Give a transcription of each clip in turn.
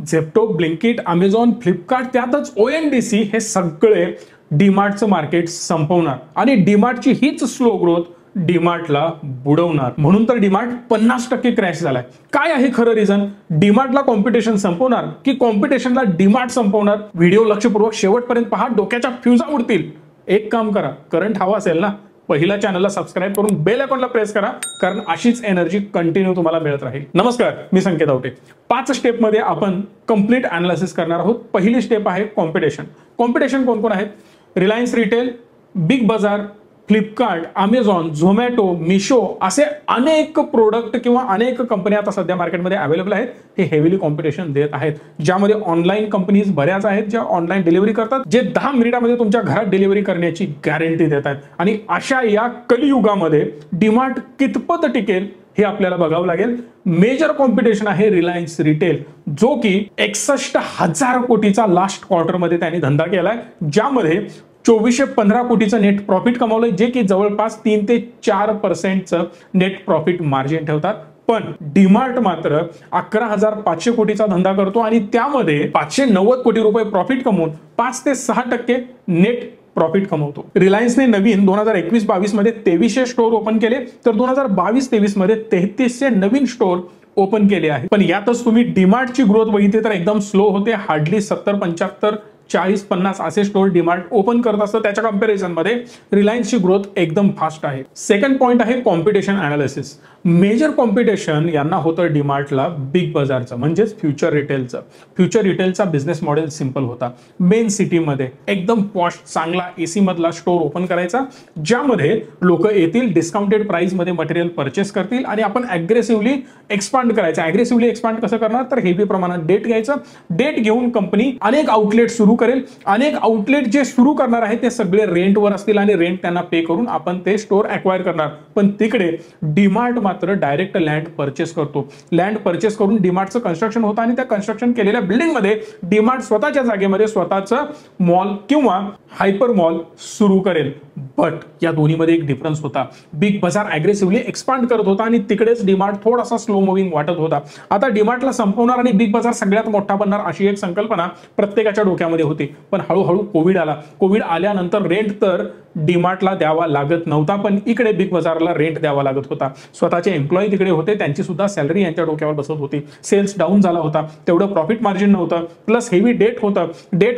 Zepto, Blinkit, Amazon, Flipkart, त्यातच ONDC हे सगळे डीमार्टचं मार्केट संपवणार आणि डीमार्टची हीच स्लो ग्रोथ डीमार्टला बुडवणार. म्हणून तर डीमार्ट 50% क्रॅश झालाय. काय आहे खरं रिझन? डीमार्टला कॉम्पिटिशन संपवणार की कॉम्पिटिशनला डीमार्ट संपवणार? व्हिडिओ लक्षपूर्वक शेवटपर्यंत पहा, डोक्याच्या फ्युजा उडतील. एक काम करा, करंट हवा असेल ना, पहिला चॅनलला सबस्क्राईब करून बेल आयकॉनला प्रेस करा, कारण अशीच एनर्जी कंटिन्यू तुम्हाला मिळत राहील. नमस्कार, मी संकेत आवटे. 5 स्टेपमध्ये आपण कंप्लीट अनालिसिस करणार आहोत. पहिली स्टेप आहे कॉम्पिटिशन. कॉम्पिटिशन कोण कोण आहेत? रिलायन्स रिटेल, बिग बाजार, फ्लिपकार्ट, अमेझॉन, झोमॅटो, मिशो असे अनेक प्रोडक्ट किंवा अनेक कंपन्या आता सध्या मार्केटमध्ये अवेलेबल आहेत. हे हेवीली कॉम्पिटिशन देत आहेत, ज्यामध्ये ऑनलाईन कंपनीज बऱ्याच आहेत ज्या ऑनलाईन डिलिव्हरी करतात, जे 10 मिनिटांमध्ये तुमच्या घरात डिलिव्हरी करण्याची गॅरंटी देत आहेत. आणि अशा या कलियुगामध्ये डीमार्ट कितपत टिकेल हे आपल्याला बघावं लागेल. मेजर कॉम्पिटिशन आहे रिलायन्स रिटेल, जो की 61,000 कोटीचा लास्ट क्वार्टरमध्ये त्यांनी धंदा केलाय, ज्यामध्ये 2415 कोटीचं नेट प्रॉफिट कमावलंय, जे की जवळपास 3 ते 4% नेट प्रॉफिट मार्जिन ठेवतात. पण डीमार्ट मात्र 11,500 कोटीचा धंदा करतो आणि त्यामध्ये 590 कोटी रुपये प्रॉफिट कमवून 5 ते 6% नेट प्रॉफिट कमवतो. रिलायन्सने नवीन 2021-22 मध्ये 2300 स्टोअर ओपन केले, तर 2022-23 मध्ये 3300 नवीन स्टोअर ओपन केले आहेत. पण यातच तुम्ही डीमार्टची ग्रोथ बघितली तर एकदम स्लो होते. हार्डली 70, 75, 40, 50 असे स्टोअर डीमार्ट ओपन करत असतं. त्याच्या कंपॅरिझन मध्ये रिलायन्सची ग्रोथ एकदम फास्ट आहे. सेकंड पॉइंट आहे कॉम्पिटिशन अनालिसिस. मेजर कॉम्पिटिशन यांना होतं डीमार्टला बिग बाजारचं, म्हणजेच फ्युचर रिटेलचं. फ्युचर रिटेलचा बिझनेस मॉडेल सिंपल होता. मेन सिटीमध्ये एकदम पॉश चांगला AC मधला स्टोअर ओपन करायचा, ज्यामध्ये लोक येतील, डिस्काउंटेड प्राइस मध्ये मटेरियल परचेस करतील आणि आपण अग्रेसिव्हली एक्सपांड करायचं. अग्रेसिव्हली एक्सपांड कसं करणार? तर हेवी प्रमाणात डेट घ्यायचं. डेट घेऊन कंपनी अनेक आउटलेट सुरू करेल. अनेक आउटलेट जे सुरू करणार आहे ते सगळे रेंटवर असतील आणि रेंट त्यांना पे करून आपण ते स्टोअर अक्वायर करणार. पण तिकडे डीमार्ट मात्र डायरेक्ट लँड परचेस करतो. लँड परचेस करून डीमार्टचं कन्स्ट्रक्शन होतं आणि त्या कन्स्ट्रक्शन केलेल्या बिल्डिंगमध्ये डीमार्ट स्वतःच्या जागेमध्ये स्वतःचं मॉल किंवा हायपर मॉल सुरू करेल. बट या दोन्हीमध्ये एक डिफरन्स होता. बिग बाजार अग्रेसिव्हली एक्सपांड करत होता आणि तिकडेच डीमार्ट थोडासा स्लो मुव्हिंग वाटत होता. आता डीमार्टला संपवणार आणि बिग बाजार सगळ्यात मोठा बनणार अशी एक संकल्पना प्रत्येकाच्या डोक्यामध्ये होती. पण हळूहळू कोविड आला. कोविड आल्यानंतर रेंट तर डीमार्टला द्यावा लागत नव्हता, पण इकडे बिग बाजारला रेंट द्यावा लागत होता. स्वतःचे एम्प्लॉई तिकडे होते, त्यांची सुद्धा सॅलरी यांच्या डोक्यावर बसत होती. सेल्स डाऊन झाला होता, तेवढं प्रॉफिट मार्जिन नव्हतं, प्लस हेवी डेट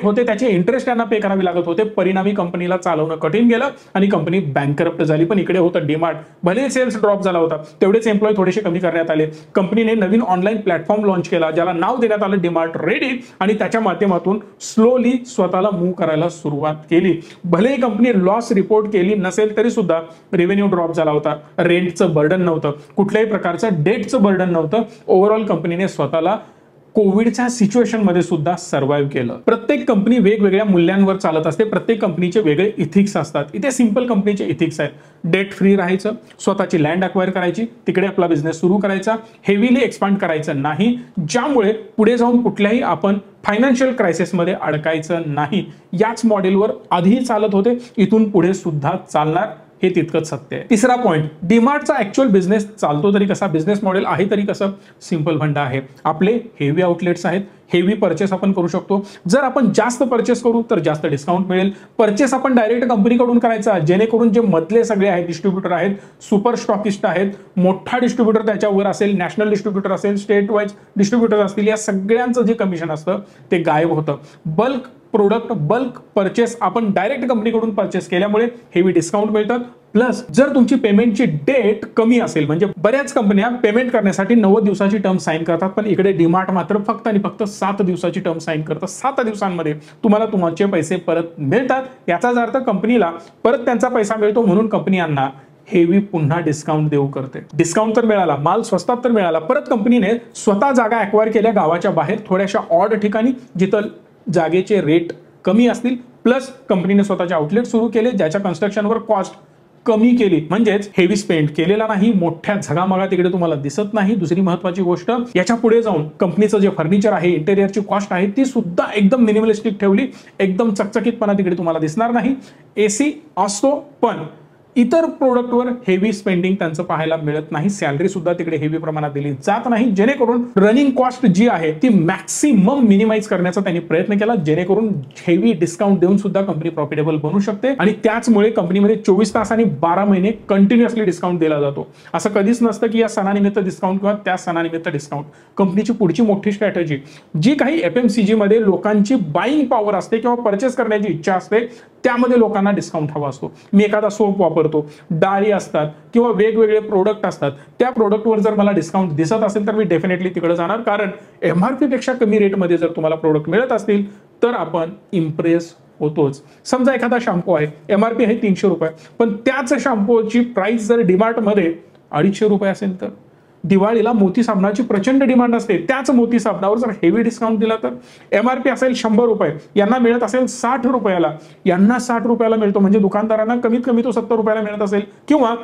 होते, त्याचे इंटरेस्ट त्यांना पे करावे लागत होते. परिणामी कंपनीला चालवणं कठीण गेलं आणि कंपनी बँकरप्ट झाली. पण इकडे होतं डीमार्ट. भले सेल्स ड्रॉप झाला होता, तेवढेच एम्प्लॉई थोडेसे कमी करण्यात आले. कंपनीने नवीन ऑनलाईन प्लॅटफॉर्म लॉन्च केला, ज्याला नाव देण्यात आलं डीमार्ट रेडी, आणि त्याच्या माध्यमातून स्लोली स्वतःला मूव्ह करायला सुरुवात केली. भले कंपनी लॉस रिपोर्ट केली नसेल तरी सुद्धा रेव्हेन्यू ड्रॉप झाला होता. रेंटचं बर्डन नव्हतं, कुठल्याही प्रकारचं डेटचं बर्डन नव्हतं. ओव्हरऑल कंपनीने स्वतःला कोविडच्या सिच्युएशन मध्ये सुद्धा सर्व्हाइव्ह केलं. प्रत्येक कंपनी वेगवेगळ्या मूल्यांवर चालत असते. प्रत्येक कंपनीचे वेगळे इथिक्स असतात. इथे सिंपल कंपनीचे इथिक्स आहेत. डेट फ्री राहायचं, स्वतःची लँड अक्वायर करायची, तिकडे आपला बिझनेस सुरू करायचा, हेवीली एक्सपांड करायचं नाही, ज्यामुळे पुढे जाऊन कुठल्याही आपण फायनान्शियल क्रायसिसमध्ये अडकायचं नाही. याच मॉडेलवर आधीही चालत होते, इथून पुढे सुद्धा चालणार. हे तितकंच सत्य आहे. तिसरा पॉइंट, डीमार्टचा ऍक्च्युअल बिझनेस चालतो तरी कसा, बिझनेस मॉडेल आहे तरी कसं? सिंपल फंडा आहे. आपले हेवी आउटलेट्स आहेत, हेवी परचेस आपण करू शकतो. जर आपण जास्त परचेस करू तर जास्त डिस्काउंट मिळेल. परचेस आपण डायरेक्ट कंपनीकडून करायचा, जेणेकरून जे मधले सगळे आहेत, डिस्ट्रीब्युटर आहेत, सुपर स्टॉकिस्ट आहेत, मोठा डिस्ट्रीब्युटर त्याच्यावर असेल, नॅशनल डिस्ट्रीब्युटर असेल, स्टेट वाईज डिस्ट्रीब्युटर असतील, या सगळ्यांचं जे कमिशन असतं ते गायब होतं. बल्क प्रोडक्ट, बल्क परचेस आपण डायरेक्ट कंपनीकडून परचेस केल्यामुळे हेवी डिस्काउंट मिळतात. प्लस जर तुमची पेमेंटची डेट कमी असेल, म्हणजे बऱ्याच कंपन्या पेमेंट करण्यासाठी 90 दिवसाची टर्म साईन करतात, पण इकडे डीमार्ट मात्र फक्त आणि फक्त 7 दिवसाची टर्म साईन करतात. 7 दिवसांमध्ये तुम्हाला तुमचे पैसे परत मिळतात. याचाच अर्थ कंपनीला परत त्यांचा पैसा मिळतो, म्हणून कंपनी यांना हेवी पुन्हा डिस्काउंट देऊ करते. डिस्काउंट तर मिळाला, माल स्वस्तात तर मिळाला. परत कंपनीने स्वतः जागा अक्वायर केल्या गावाच्या बाहेर, थोड्याशा ऑड ठिकाणी जिथं जागेचे रेट कमी असतील. प्लस कंपनीने स्वतःचे आउटलेट सुरू केले, ज्याच्या कन्स्ट्रक्शनवर कॉस्ट कमी केली, म्हणजेच हेवी स्पेंड केलेला नाही, मोठ्या झगामगा तिकडे तुम्हाला दिसत नाही. दुसरी महत्वाची गोष्ट, याच्या पुढे जाऊन कंपनीचं जे फर्निचर आहे, इंटेरियरची कॉस्ट आहे, ती सुद्धा एकदम मिनिमलिस्टिक ठेवली. एकदम चकचकीतपणा तिकडे तुम्हाला दिसणार नाही. AC असतो, पण इतर प्रोडक्टवर हेवी स्पेंडिंग त्यांचं पाहायला मिळत नाही, सॅलरी सुद्धा तिकडे हेवी प्रमाणात दिली जात नाही, जेणेकरून रनिंग कॉस्ट जी आहे ती मॅक्सिमम मिनिमाइज करण्याचा त्यांनी प्रयत्न केला, जेणेकरून हेवी डिस्काउंट देऊन सुद्धा कंपनी प्रॉफिटेबल बनू शकते. आणि त्याचमुळे कंपनीमध्ये 24 तास आणि 12 महिने कंटिन्युअसली डिस्काउंट दिला जातो. असं कधीच नसतं की या सणानिमित्त डिस्काउंट किंवा त्या सणानिमित्त डिस्काउंट. कंपनीची पुढची मोठी स्ट्रॅटेजी जी काही FMCG मध्ये लोकांची बाईंग पॉवर असते किंवा परचेस करण्याची इच्छा असते, त्यामध्ये लोकांना डिस्काउंट हवा असतो. मी एखादा सोप वापरतो, डाळी असतात किंवा वेगवेगळे प्रोडक्ट असतात, त्या प्रोडक्टवर जर मला डिस्काउंट दिसत असेल तर मी डेफिनेटली तिकडे जाणार, कारण MRP पेक्षा कमी रेटमध्ये जर तुम्हाला प्रोडक्ट मिळत असतील तर आपण इम्प्रेस होतोच. समजा एखादा शॅम्पू आहे, MRP आहे 300 रुपये, पण त्याच शॅम्पूची प्राइस जर डीमार्टमध्ये 250 रुपये असेल तर दिवाळीला मोती साबणाची प्रचंड डिमांड असते, त्याच मोती साबणावर जर हेवी डिस्काउंट दिला तर MRP असेल 100 रुपये, यांना मिळत असेल 60 रुपयाला, यांना 60 रुपयाला मिळतो, म्हणजे दुकानदारांना कमीत कमी तो 70 रुपयाला मिळत असेल किंवा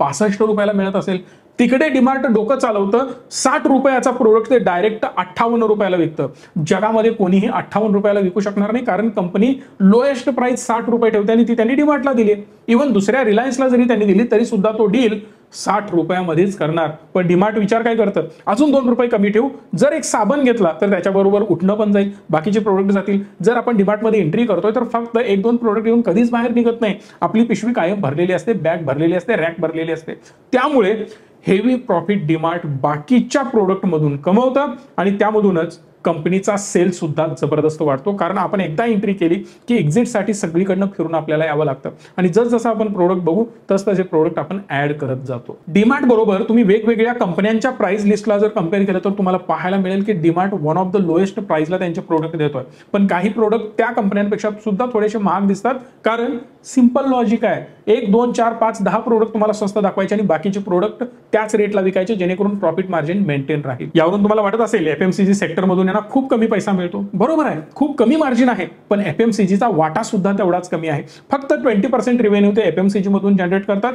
65 रुपयाला मिळत असेल. तिकडे डिमार्ट डोकं चालवतं, 60 रुपयाचा प्रोडक्ट ते डायरेक्ट 58 रुपयाला विकतं. जगामध्ये कोणीही 58 रुपयाला विकू शकणार नाही, कारण कंपनी लोएस्ट प्राइस 60 रुपये ठेवते आणि ती त्यांनी डिमार्टला दिली. इव्हन दुसऱ्या रिलायन्सला जरी त्यांनी दिली तरी सुद्धा तो डील 60 रुपयामध्येच करणार. पण डिमार्ट विचार काय करतं, अजून 2 रुपये कमी ठेवू. जर एक साबण घेतला तर त्याच्याबरोबर उठणं पण जाईल, बाकीचे प्रोडक्ट जातील. जर आपण डिमार्टमध्ये एंट्री करतोय तर फक्त 1-2 प्रोडक्ट घेऊन कधीच बाहेर निघत नाही. आपली पिशवी कायम भरलेली असते, बॅग भरलेली असते, रॅक भरलेली असते. त्यामुळे हेवी प्रॉफिट डिमार्ट बाकीच्या प्रोडक्टमधून कमवतं आणि त्यामधूनच कंपनीचा सेल सुद्धा जबरदस्त वाढतो, कारण आपण एकदा एंट्री केली की एक्झिटसाठी सगळीकडनं फिरून आपल्याला यावं लागतं आणि जसं आपण प्रोडक्ट बघू तसे प्रोडक्ट आपण ऍड करत जातो. डीमार्ट बरोबर तुम्ही वेगवेगळ्या कंपन्यांच्या प्राइस लिस्टला जर कम्पेअर केलं तर तुम्हाला पाहायला मिळेल की DMart one of the lowest प्राइसला त्यांचे प्रोडक्ट देतोय, पण काही प्रोडक्ट त्या कंपन्यांपेक्षा सुद्धा थोडेसे महाग दिसतात, कारण सिंपल लॉजिक आहे, 1, 2, 4, 5, 10 प्रोडक्ट तुम्हाला स्वस्त दाखवायचे आणि बाकीचे प्रोडक्ट त्याच रेटला विकायचे, जेणेकरून प्रॉफिट मार्जिन मेंटेन राहील. यावरून तुम्हाला वाटत असेल FMCG सेक्टर मधून खूप कमी पैसा मिळतो. बरोबर आहे, खूप कमी मार्जिन आहे, पण FMCGचा वाटा सुद्धा तेवढाच कमी आहे. फक्त 20% रेव्हेन्यू ते FMCG मधून जनरेट करतात.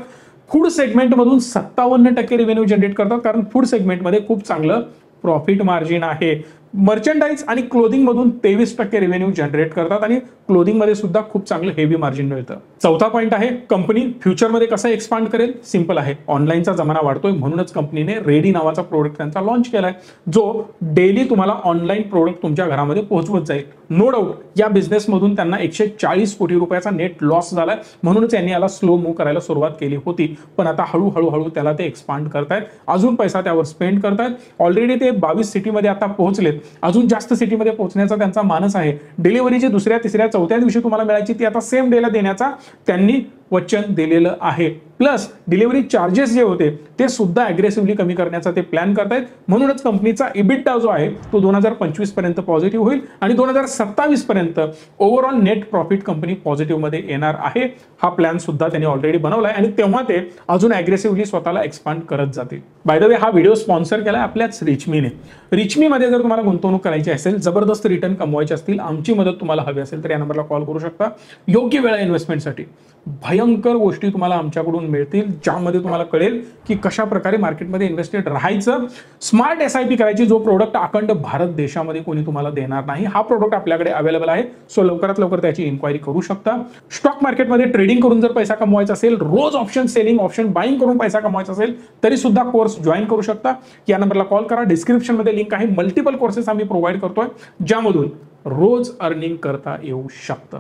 फूड सेगमेंट मधून 57% रेव्हेन्यू जनरेट करतात, कारण फूड सेगमेंटमध्ये खूप चांगलं प्रॉफिट मार्जिन आहे. मर्चंडाईज आणि क्लोथिंग मधून 23% रेव्हेन्यू जनरेट करतात आणि क्लोथिंग मध्ये सुद्धा खूप चांगलं हेवी मार्जिन मिळतं. चौथा पॉईंट आहे, कंपनी फ्युचरमध्ये कसं एक्सपांड करेल. सिंपल आहे, ऑनलाईनचा जमाना वाढतोय, म्हणूनच कंपनीने रेडी नावाचा प्रोडक्ट त्यांचा लॉन्च केलाय, जो डेली तुम्हाला ऑनलाईन प्रोडक्ट तुमच्या घरामध्ये पोहोचवत जाईल. नो डाऊट या बिझनेसमधून त्यांना 140 कोटी रुपयाचा नेट लॉस झालाय, म्हणूनच यांनी याला स्लो मूव्ह करायला सुरुवात केली होती, पण आता हळूहळू त्याला ते एक्सपांड करतायत, अजून पैसा त्यावर स्पेंड करतायत. ऑलरेडी ते 22 सिटीमध्ये आता पोहोचलेत, अजून जास्त सिटीमध्ये पोहोचण्याचा त्यांचा मानस आहे. डिलिव्हरी जी दुसऱ्या, तिसऱ्या, चौथ्या दिवशी तुम्हाला मिळायची ती आता सेम डेला देण्याचा त्यांनी वचन दिलेलं आहे. प्लस डिलिव्हरी चार्जेस जे होते ते सुद्धा अग्रेसिव्हली कमी करण्याचा ते प्लॅन करतायत, म्हणूनच कंपनीचा EBITDA जो आहे तो 2025 पर्यंत पॉझिटिव्ह होईल आणि 2027 पर्यंत overall net profit company positive मध्ये येणार आहे. हा प्लॅन सुद्धा त्यांनी ऑलरेडी बनवलाय आणि तेव्हा ते अजून अग्रेसिव्हली स्वतःला एक्सपांड करत जातील. बाय द वे, हा व्हिडिओ स्पॉन्सर केलाय आपल्याच रिचमीने. रिचमीमध्ये जर तुम्हाला गुंतवणूक करायची असेल, जबरदस्त रिटर्न कमवायचे असतील, आमची मदत तुम्हाला हवी असेल तर या नंबरला कॉल करू शकता. योग्य वेळा इन्व्हेस्टमेंटसाठी भयंकर गोष्टी तुम्हाला आमच्याकडून मिळतील, ज्यामध्ये तुम्हाला कळेल की कशा प्रकारे मार्केटमध्ये इन्व्हेस्टेड राहायचं. स्मार्ट SIP करायची, जो प्रोडक्ट अखंड भारत देशामध्ये कोणी तुम्हाला देणार नाही. हा प्रोडक्ट आपल्याकडे अवेलेबल आहे, सो लवकरात लवकर त्याची इन्क्वायरी करू शकता. स्टॉक मार्केटमध्ये ट्रेडिंग करून जर पैसा कमवायचा असेल, रोज ऑप्शन सेलिंग, ऑप्शन बाईंग करून पैसा कमवायचा असेल, तरी सुद्धा कोर्स जॉईन करू शकता. या नंबरला कॉल करा, डिस्क्रिप्शन मध्ये लिंक आहे. मल्टिपल कोर्सेस आम्ही प्रोव्हाइड करतोय, ज्यामधून रोज अर्निंग करता येऊ शकतं.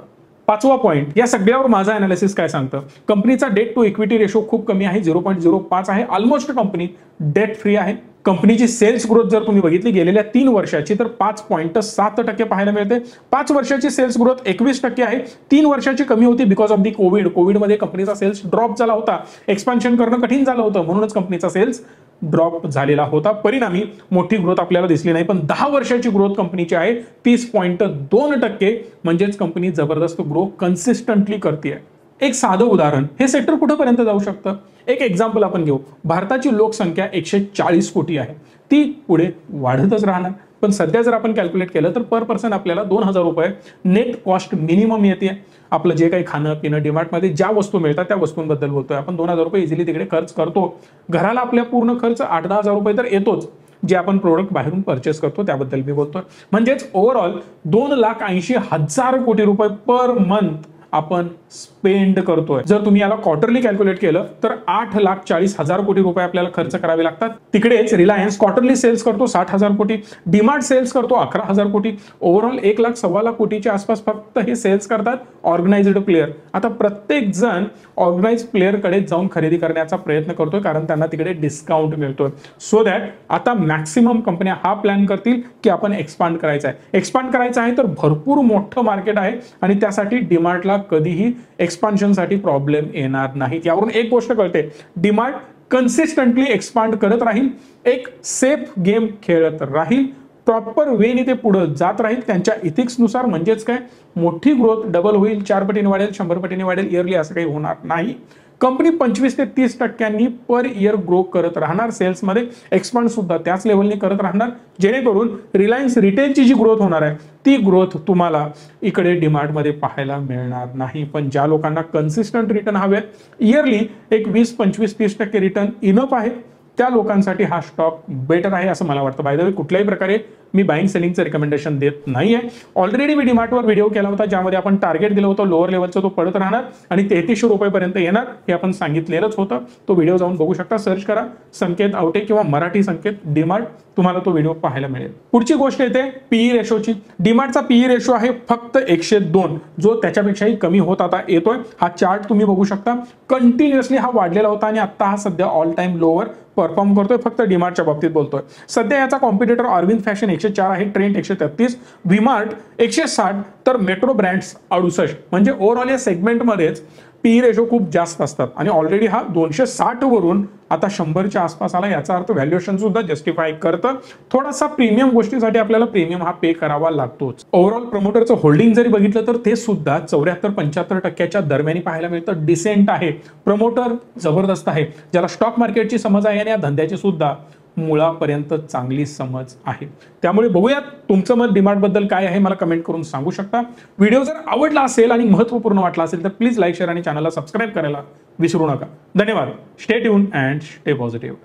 पाचवा पॉईंट, या सगळ्यावर माझा अनालिसिस काय सांगतं, कंपनीचा डेट टू इक्विटी रेशो खूप कमी आहे, 0.05 आहे. ऑलमोस्ट कंपनी डेट फ्री आहे. कंपनीची सेल्स ग्रोथ जर तुम्ही बघितली गेलेल्या 3 वर्षाची तर 5.7% पाहायला मिळते. 5 वर्षाची सेल्स ग्रोथ 21% आहे. 3 वर्षाची कमी होती बिकॉज ऑफ दी कोविडमध्ये कंपनीचा सेल्स ड्रॉप झाला होता, एक्सपान्शन करणं कठीण झालं होतं, म्हणूनच कंपनीचा सेल्स ड्रॉप झालेला होता. परिणामी मोठी ग्रोथ आपल्याला दिसली नाही, पण 10 वर्षाची ग्रोथ कंपनीची आहे 30.2%, म्हणजेच कंपनी जबरदस्त ग्रो कन्सिस्टंटली करते. एक साधं उदाहरण, हे सेक्टर कुठेपर्यंत जाऊ शकतं. एक एक्झाम्पल आपण घेऊ. भारताची लोकसंख्या 140 कोटी आहे, ती पुढे वाढतच राहणार, पण सध्या जर आपण कॅल्क्युलेट केलं तर पर पर्सन आपल्याला 2000 रुपये नेट कॉस्ट मिनिमम येते. आपलं जे काही खाणं पिणं, डिमार्टमध्ये ज्या वस्तू मिळतात त्या वस्तूंबद्दल बोलतोय आपण, 2000 रुपये इझिली तिकडे खर्च करतो. घराला आपल्या पूर्ण खर्च 8-10 हजार रुपये तर येतोच, जे आपण प्रोडक्ट बाहेरून परचेस करतो त्याबद्दल मी बोलतोय. म्हणजेच ओव्हरऑल 2,80,000 कोटी रुपये पर मंथ आपण स्पेंड करतोय. जर तुम्ही याला क्वार्टरली कॅल्क्युलेट केलं तर 8,40,000 कोटी रुपये आपल्याला खर्च करावे लागतात. तिकडेच रिलायन्स क्वार्टरली सेल्स करतो 60,000 कोटी, डीमार्ट सेल्स करतो 11,000 कोटी, ओव्हरऑल 1,00,000-1,25,000 कोटीच्या आसपास फक्त हे सेल्स करतात ऑर्गनाइज्ड प्लेयर. आता प्रत्येक जण ऑर्गनाइज्ड प्लेयर कडे जाऊन खरेदी करण्याचा प्रयत्न करतोय कारण त्यांना तिकडे डिस्काउंट मिळतोय. सो दॅट आता मॅक्सिमम कंपन्या हा प्लॅन करतील की आपण एक्सपांड करायचं आहे. एक्सपांड करायचं आहे तर भरपूर मोठं मार्केट आहे आणि त्यासाठी डीमार्टला कधीही एक्सपान्शनसाठी प्रॉब्लेम येणार नाहीत. यावरून एक गोष्ट कळते, डीमार्ट कन्सिस्टंटली एक्सपांड करत राहील, एक सेफ गेम खेळत राहील, प्रॉपर वेने ते पुढे जात राहील त्यांच्या इथिक्सनुसार. म्हणजेच काय, मोठी ग्रोथ डबल होईल, 4 पटीने वाढेल, 100 पटीने वाढेल इयरली असं काही होणार नाही. कंपनी 25 ते 30% पर इयर ग्रो करत राहणार. सेल्समध्ये एक्सपांड सुद्धा त्याच लेवलने करत राहणार, जेणेकरून रिलायन्स रिटेलची जी ग्रोथ होणार आहे ती ग्रोथ तुम्हाला इकडे डीमार्टमध्ये पाहायला मिळणार नाही. पण ज्या लोकांना कन्सिस्टंट रिटर्न हवे, इयरली एक 20, 25, 30% रिटर्न इनफ आहे, त्या लोकांसाठी हा स्टॉक बेटर आहे असं मला वाटतं. बाय द वे, कुठल्याही प्रकारे मी बाईंग सेलिंगचं रिकमेंडेशन देत नाहीये. ऑलरेडी मी डीमार्टवर व्हिडिओ केला होता ज्यामध्ये आपण टार्गेट दिलं होतं लोअर लेवलचं, तो पडत राहणार आणि 3300 रुपयेपर्यंत येणार हे आपण सांगितलेलंच होतं. तो व्हिडिओ जाऊन बघू शकता, सर्च करा संकेत आवटे किंवा मराठी संकेत डीमार्ट, तुम्हाला तो व्हिडिओ पाहायला मिळेल. पुढची गोष्ट येते पीई रेशोची. डीमार्टचा पीई रेशो आहे फक्त 102, जो त्याच्यापेक्षाही कमी होत आता येतोय. हा चार्ट तुम्ही बघू शकता, कंटिन्युअसली हा वाढलेला होता आणि आता हा सध्या ऑल टाइम लोअर परफॉर्म करतोय. फक्त डीमार्टच्या बाबतीत बोलतोय. सध्या याचा कॉम्पिटिटर अरविंद फॅशन 104 आहे, ट्रेंड 133, व्हीमार्ट 160, तर मेट्रो ब्रँड्स 68. म्हणजे ओव्हरऑल या सेगमेंटमध्येच पी रेशो खूप जास्त असतात आणि ऑलरेडी हा 260 वरून आता 100च्या आसपास आला. याचा अर्थ व्हॅल्युएशन सुद्धा जस्टिफाय करतं. थोडासा प्रीमियम गोष्टीसाठी आपल्याला प्रीमियम हा पे करावा लागतोच. ओव्हरऑल प्रमोटरचं होल्डिंग जरी बघितलं तर ते सुद्धा 74-75% दरम्यान पाहायला मिळतं. डिसेंट आहे, प्रमोटर जबरदस्त आहे, ज्याला स्टॉक मार्केटची समज आहे आणि या धंद्याची सुद्धा मुळापर्यंत चांगली समज आहे. त्यामुळे बघूयात तुमचं मत डीमार्ट बद्दल काय आहे, मला कमेंट करून सांगू शकता. व्हिडिओ जर आवडला असेल आणि महत्त्वपूर्ण वाटला असेल तर प्लीज लाईक, शेअर आणि चॅनलला सबस्क्राईब करायला विसरू नका. धन्यवाद. Stay tune and stay positive.